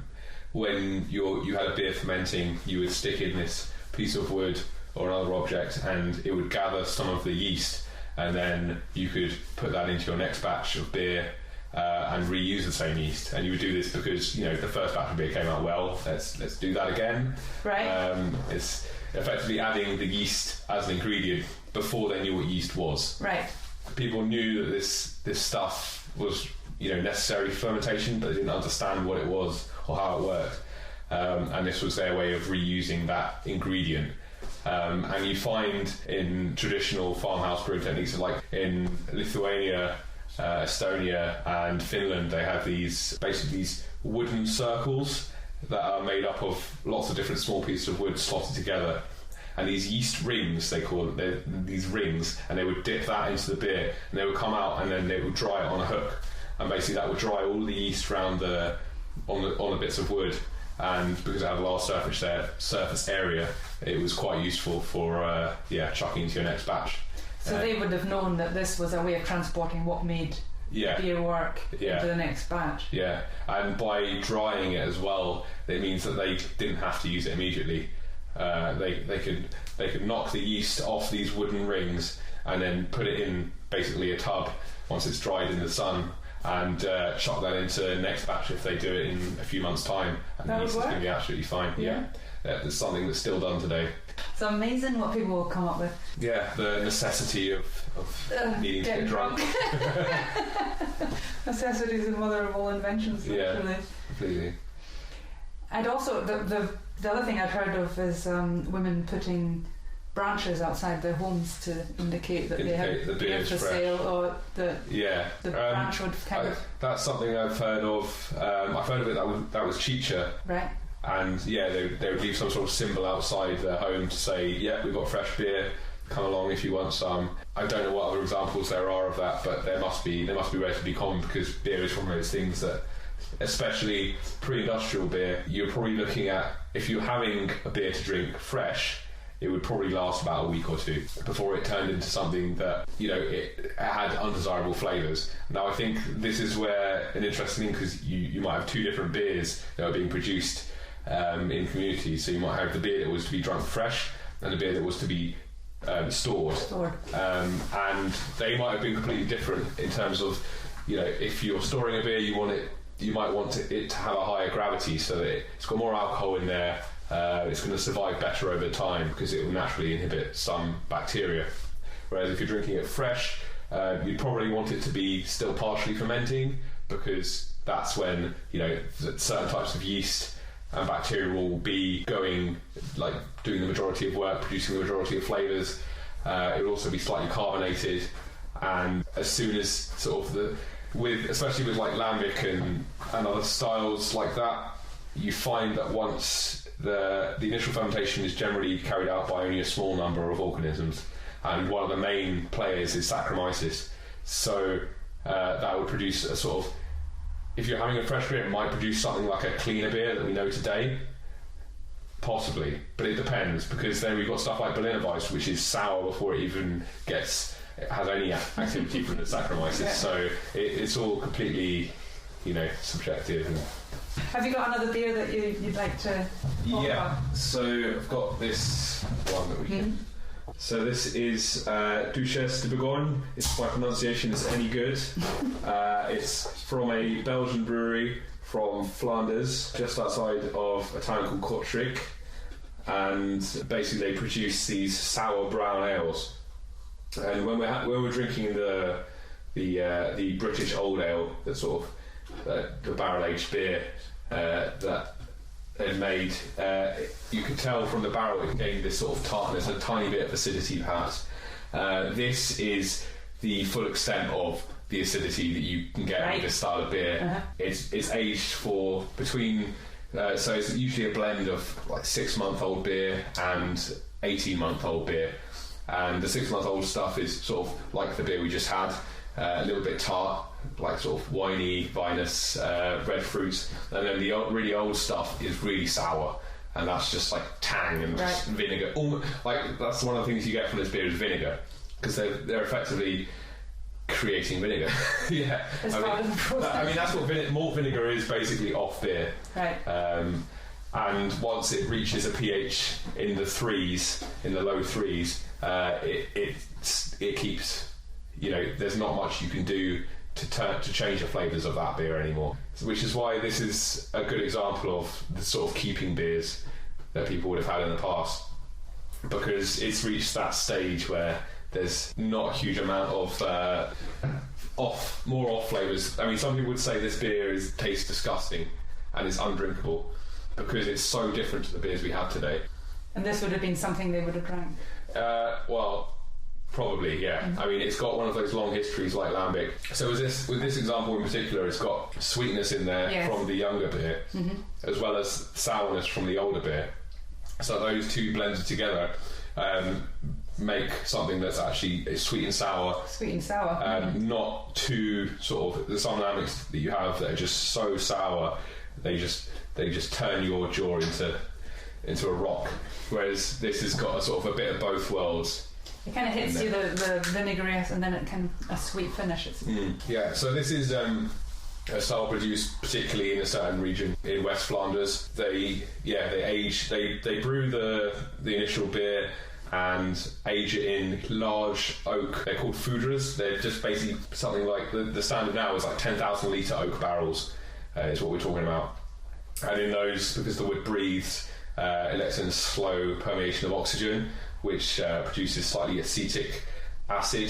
when you had a beer fermenting, you would stick in this piece of wood or another object, and it would gather some of the yeast, and then you could put that into your next batch of beer and reuse the same yeast. And you would do this because the first batch of beer came out well. Let's do that again. Right. It's effectively adding the yeast as an ingredient before they knew what yeast was. Right. People knew that this stuff was necessary for fermentation, but they didn't understand what it was or how it worked. And this was their way of reusing that ingredient. And you find in traditional farmhouse brewing techniques, like in Lithuania, Estonia and Finland, they have these wooden circles that are made up of lots of different small pieces of wood slotted together. And these yeast rings, they call it, these rings, and they would dip that into the beer, and they would come out, and then they would dry it on a hook, and basically that would dry all the yeast around on the bits of wood. And because it had a large surface area, it was quite useful for chucking into your next batch. So they would have known that this was a way of transporting what made beer work into the next batch. Yeah, and by drying it as well, it means that they didn't have to use it immediately. They could knock the yeast off these wooden rings and then put it in basically a tub once it's dried in the sun, and chuck that into the next batch if they do it in a few months' time, and the yeast is going to be absolutely fine. Yeah. It's something that's still done today. It's amazing what people will come up with. Yeah, the necessity of needing to get drunk. Necessity is the mother of all inventions. Yeah, completely. And also the other thing I'd heard of is women putting branches outside their homes to indicate that they have the beer for sale, or the branch would kind of... That's something I've heard of. I've heard of it, that was chicha. Right. And they would leave some sort of symbol outside their home to say, we've got fresh beer, come along if you want some. I don't know what other examples there are of that, but they must be relatively common, because beer is one of those things that, especially pre-industrial beer, you're probably looking at, if you're having a beer to drink fresh, it would probably last about a week or two before it turned into something that, it had undesirable flavours. Now, I think this is where an interesting thing, because you might have two different beers that are being produced in communities. So you might have the beer that was to be drunk fresh and the beer that was to be stored. And they might have been completely different in terms of, if you're storing a beer, you might want it to have a higher gravity so that it's got more alcohol in there. It's going to survive better over time because it will naturally inhibit some bacteria. Whereas if you're drinking it fresh, you'd probably want it to be still partially fermenting, because that's when certain types of yeast and bacteria will be doing the majority of work, producing the majority of flavours. It will also be slightly carbonated, and as soon as especially with like lambic and other styles like that, you find that once the initial fermentation is generally carried out by only a small number of organisms, and one of the main players is Saccharomyces. So that would produce a sort of, if you're having a fresh beer, it might produce something like a cleaner beer that we know today, possibly, but it depends, because then we've got stuff like Berliner Weiss, which is sour before it even has any activity from the Saccharomyces. So it's all completely, subjective. Have you got another beer that you'd like to talk about? So I've got this one that we can. So this is Duchesse de Bourgogne. If my pronunciation is any good. It's from a Belgian brewery from Flanders, just outside of a town called Kortrijk, and basically they produce these sour brown ales. And when we're drinking the British old ale that sort of the barrel-aged beer that they'd made, you could tell from the barrel it gained this sort of tartness, a tiny bit of acidity perhaps. This is the full extent of the acidity that you can get with this style of beer. It's aged for between, so it's usually a blend of like 6-month-old beer and 18-month-old beer. And the 6-month-old stuff is sort of like the beer we just had, a little bit tart, like sort of winey, vinous, red fruits. And then the really old stuff is really sour, and that's just like tang and just vinegar. Like that's one of the things you get from this beer is vinegar, because they're effectively creating vinegar. Yeah, I mean that's what malt vinegar is basically off beer. Right. And once it reaches a pH in the threes, in the low threes, it keeps. You know, there's not much you can do to change the flavours of that beer anymore. Which is why this is a good example of the sort of keeping beers that people would have had in the past, because it's reached that stage where there's not a huge amount of off flavours. I mean, some people would say this beer tastes disgusting and it's undrinkable because it's so different to the beers we have today. And this would have been something they would have drank? Well, probably, yeah. Mm-hmm. I mean, it's got one of those long histories like Lambic. So with this example in particular, it's got sweetness in there from the younger beer, as well as sourness from the older beer. So those two blended together make something that's actually sweet and sour. Sweet and sour. Not too sort of... There's some Lambics that you have that are just so sour, they just turn your jaw into a rock. Whereas this has got a sort of a bit of both worlds. It kind of hits you the vinaigrette, and then it can a sweet finish. Yeah, so this is a style produced particularly in a certain region in West Flanders. They brew the initial beer and age it in large oak. They're called foudres. They're just basically something like the standard now is like 10,000 litre oak barrels is what we're talking about. And in those, because the wood breathes, it lets in slow permeation of oxygen, which produces slightly acetic acid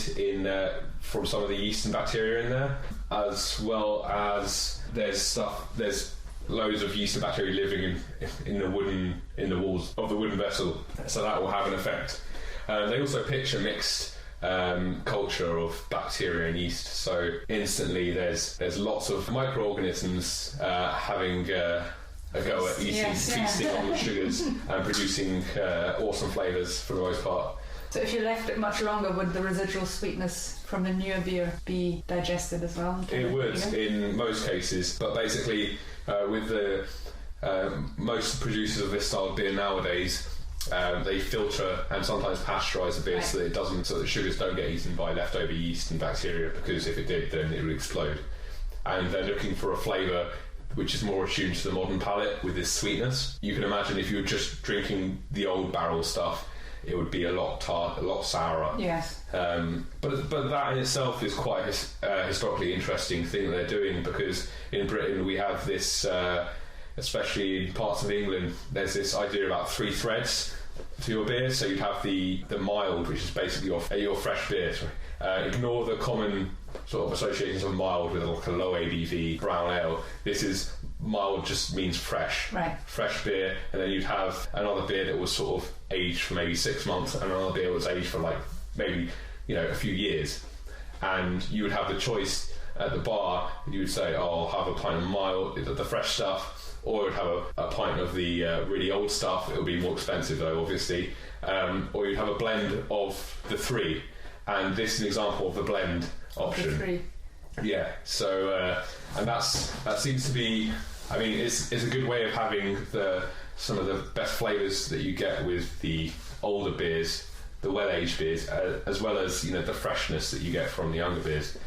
from some of the yeast and bacteria in there, as well as there's loads of yeast and bacteria living in the walls of the wooden vessel, so that will have an effect. They also pitch a mixed culture of bacteria and yeast, so instantly there's lots of microorganisms having a go at feasting on the sugars and producing awesome flavours for the most part. So if you left it much longer, would the residual sweetness from the newer beer be digested as well? It would, in most cases, but basically with the most producers of this style of beer nowadays, they filter and sometimes pasteurize the beer so that the sugars don't get eaten by leftover yeast and bacteria, because if it did, then it would explode. And they're looking for a flavour which is more attuned to the modern palate with this sweetness. You can imagine if you were just drinking the old barrel stuff, it would be a lot tart, a lot sourer. Yes. But that in itself is quite a historically interesting thing that they're doing, because in Britain we have this, especially in parts of England, there's this idea about 3 threads to your beer. So you'd have the mild, which is basically your fresh beer. Ignore the common sort of associations of mild with like a low ABV brown ale. This is mild, just means fresh. Right. Fresh beer, and then you'd have another beer that was sort of aged for maybe 6 months, and another beer was aged for like maybe a few years. And you would have the choice at the bar. You would say, "Oh, I'll have a pint of mild, the fresh stuff," or you'd have a pint of the really old stuff. It would be more expensive though, obviously. Or you'd have a blend of the 3. And this is an example of the blend option. The 3. Yeah. So and that seems to be. I mean, it's a good way of having some of the best flavours that you get with the older beers, the well-aged beers, as well as the freshness that you get from the younger beers.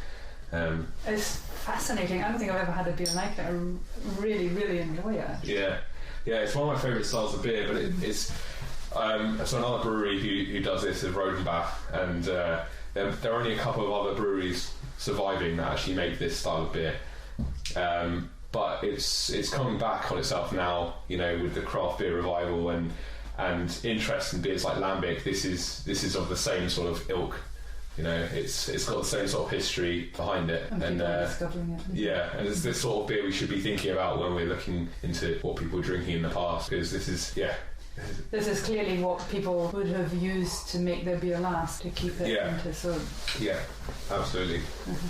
It's fascinating. I don't think I've ever had a beer like that. I really, really enjoy it. Yeah, it's one of my favourite styles of beer, but it's so another brewery who does this is Rodenbach, and there are only a couple of other breweries surviving that actually make this style of beer. But it's coming back on itself now, with the craft beer revival and interest in beers like Lambic. This is of the same sort of ilk You know, it's got the same sort of history behind it, and people are discovering it. Yeah, and it's this sort of beer we should be thinking about when we're looking into what people were drinking in the past, because this is clearly what people would have used to make their beer last, to keep it into so. Yeah, absolutely.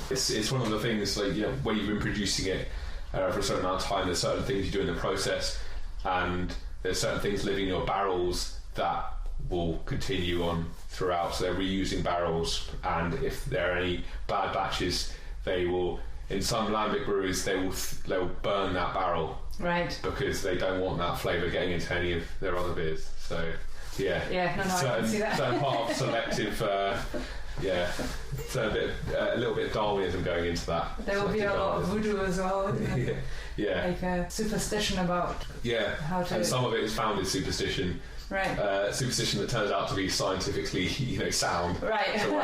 It's one of the things, like, you know, when you've been producing it for a certain amount of time, there's certain things you do in the process, and there's certain things living in your barrels that will continue on throughout. So they're reusing barrels, and if there are any bad batches, they will, in some lambic breweries, they'll burn that barrel, right, because they don't want that flavour getting into any of their other beers. So I can see that. Certain part of selective so a little bit of Darwinism going into that. There will be a lot of voodoo as well. Like a superstition about how to. And some of it is founded superstition. Right. Superstition that turns out to be scientifically, sound. Right. So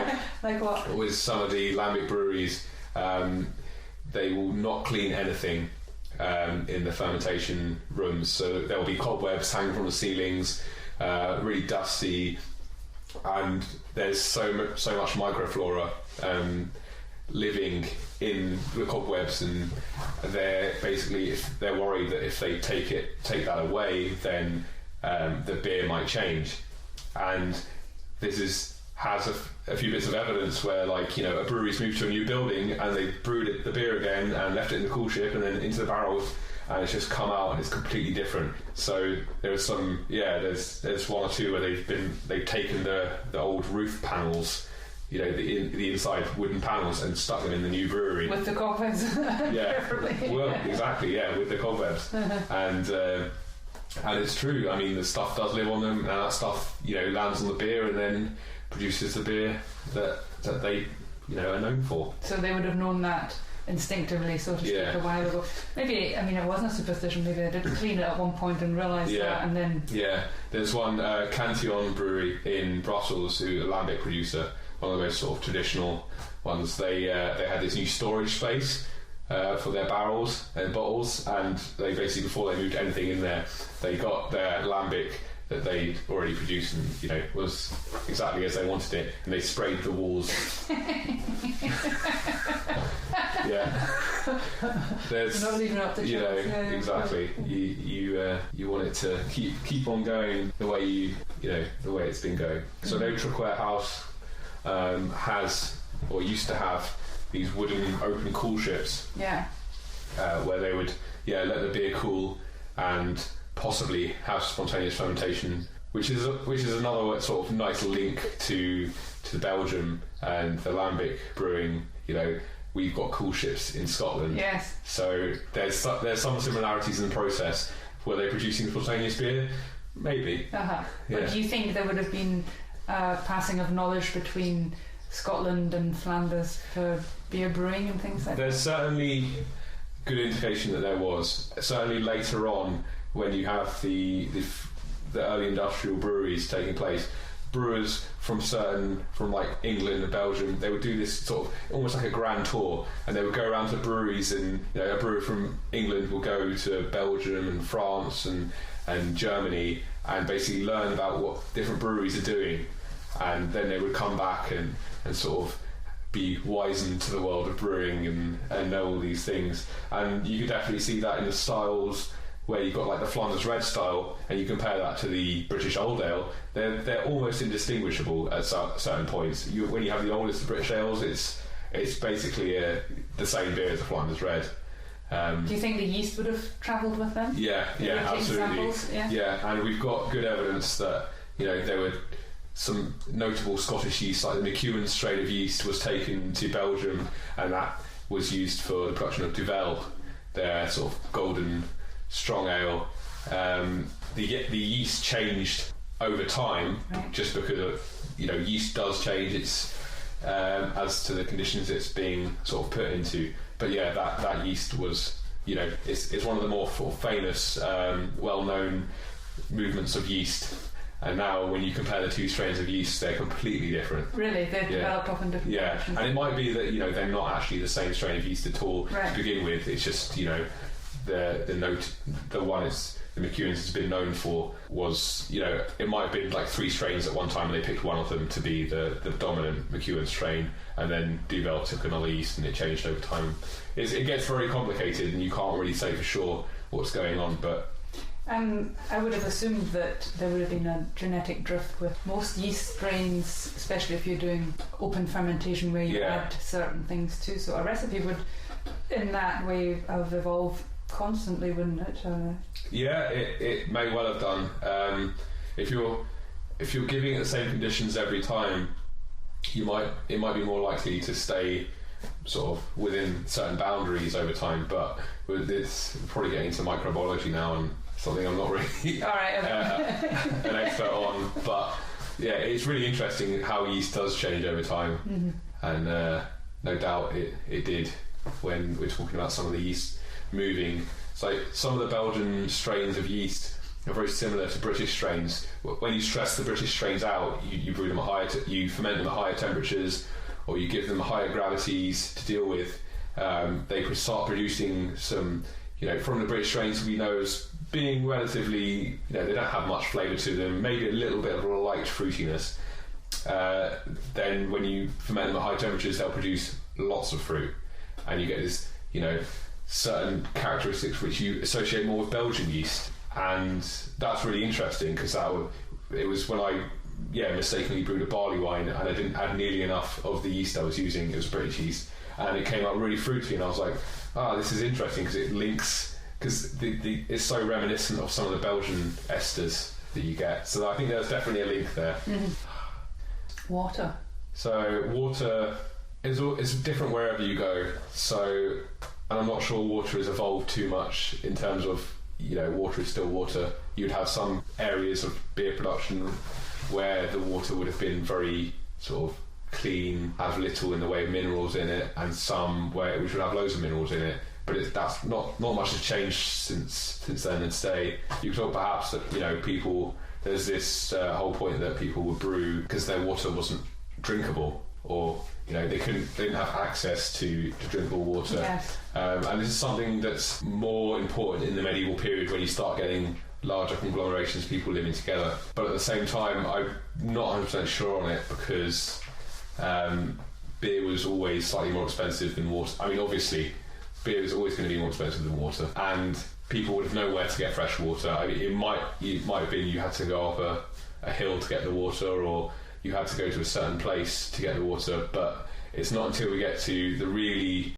like what? With some of the lambic breweries, they will not clean anything in the fermentation rooms. So there will be cobwebs hanging from the ceilings, really dusty, and there's so much microflora living in the cobwebs, and they're basically, if they're worried that if they take that away, then the beer might change. And this has a few bits of evidence where, like, you know, a brewery's moved to a new building and they brewed the beer again and left it in the cool ship and then into the barrels, and it's just come out and it's completely different. So there's some, there's one or two where they've taken the old roof panels, you know, the inside wooden panels, and stuck them in the new brewery with the cobwebs. Exactly, with the cobwebs. And it's true. I mean, the stuff does live on them, and that stuff, you know, lands on the beer and then produces the beer that they, you know, are known for. So they would have known that instinctively, so to speak, a while ago. Maybe, I mean, it wasn't a superstition. Maybe they did clean it at one point and realised that, and then. Yeah, there's one Cantillon brewery in Brussels, who a lambic producer, one of the most sort of traditional ones. They had this new storage space for their barrels and bottles, and they basically, before they moved anything in there, they got their lambic that they already produced, and, you know, was exactly as they wanted it, and they sprayed the walls. There's not leaving up the you know, exactly. You want it to keep on going the way the way it's been going. So Lautrec Warehouse has, or used to have, these wooden open cool ships, where they would let the beer cool and possibly have spontaneous fermentation, which is another sort of nice link to Belgium and the lambic brewing. You know, we've got cool ships in Scotland, so there's some similarities in the process. Were they producing spontaneous beer? Maybe. But do you think there would have been passing of knowledge between Scotland and Flanders for beer brewing and things like that? There's certainly good indication that there was. Certainly later on, when you have the early industrial breweries taking place, brewers from like England and Belgium, they would do this sort of almost like a grand tour, and they would go around to breweries, and, you know, a brewer from England will go to Belgium and France and Germany and basically learn about what different breweries are doing, and then they would come back and sort of be wizened to the world of brewing and know all these things. And you could definitely see that in the styles, where you've got like the Flanders Red style, and you compare that to the British Old Ale, they're almost indistinguishable at certain points. When you have the oldest of British ales, it's basically the same beer as the Flanders Red. Do you think the yeast would have travelled with them? Yeah, absolutely. Samples? And we've got good evidence that, you know, there were some notable Scottish yeast, like the McEwen strain of yeast was taken to Belgium, and that was used for the production of Duvel, their sort of golden strong ale. The yeast changed over time, just because of, you know, yeast does change its as to the conditions it's being sort of put into. But yeah, that yeast was, you know, it's one of the more famous, well-known movements of yeast. And now, when you compare the two strains of yeast, they're completely different. Really? They've developed off in different directions? And it might be that, you know, they're not actually the same strain of yeast at all to begin with. It's just, you know, the one the McEwan's has been known for was, it might have been like 3 strains at one time, and they picked one of them to be the dominant McEwan strain, and then Duvel took another yeast and it changed over time. It gets very complicated, and you can't really say for sure what's going on, but I would have assumed that there would have been a genetic drift with most yeast strains, especially if you're doing open fermentation where you add certain things too. So a recipe would, in that way, have evolved constantly, wouldn't it? Yeah, it may well have done. If you're giving it the same conditions every time, it might be more likely to stay sort of within certain boundaries over time. But with this, we're probably getting into microbiology now, and something I'm not really an expert on. But yeah, it's really interesting how yeast does change over time, and no doubt it did when we're talking about some of the yeast moving. So some of the Belgian strains of yeast are very similar to British strains. When you stress the British strains out, you brew them at you ferment them at higher temperatures, or you give them higher gravities to deal with. They could start producing some, from the British strains we know as being relatively, they don't have much flavour to them, maybe a little bit of a light fruitiness. Then when you ferment them at high temperatures, they'll produce lots of fruit, and you get this, certain characteristics which you associate more with Belgian yeast. And that's really interesting, because it was when I mistakenly brewed a barley wine, and I didn't add nearly enough of the yeast I was using. It was British yeast, and it came out really fruity, and I was like, this is interesting, because it links, because it's so reminiscent of some of the Belgian esters that you get. So I think there's definitely a link there. Water. So water is different wherever you go. So, and I'm not sure water has evolved too much in terms of, water is still water. You'd have some areas of beer production where the water would have been very sort of clean, have little in the way of minerals in it, and some which would have loads of minerals in it. But that's not much has changed since then and today. You could talk perhaps that people, there's this whole point that people would brew because their water wasn't drinkable, or they didn't have access to drinkable water. Yes. And this is something that's more important in the medieval period, when you start getting larger conglomerations, people living together. But at the same time, I'm not 100% sure on it, because beer was always slightly more expensive than water. I mean, obviously, beer is always going to be more expensive than water, and people would have known where to get fresh water. I mean, it might have been you had to go up a hill to get the water, or you had to go to a certain place to get the water, but it's not until we get to the really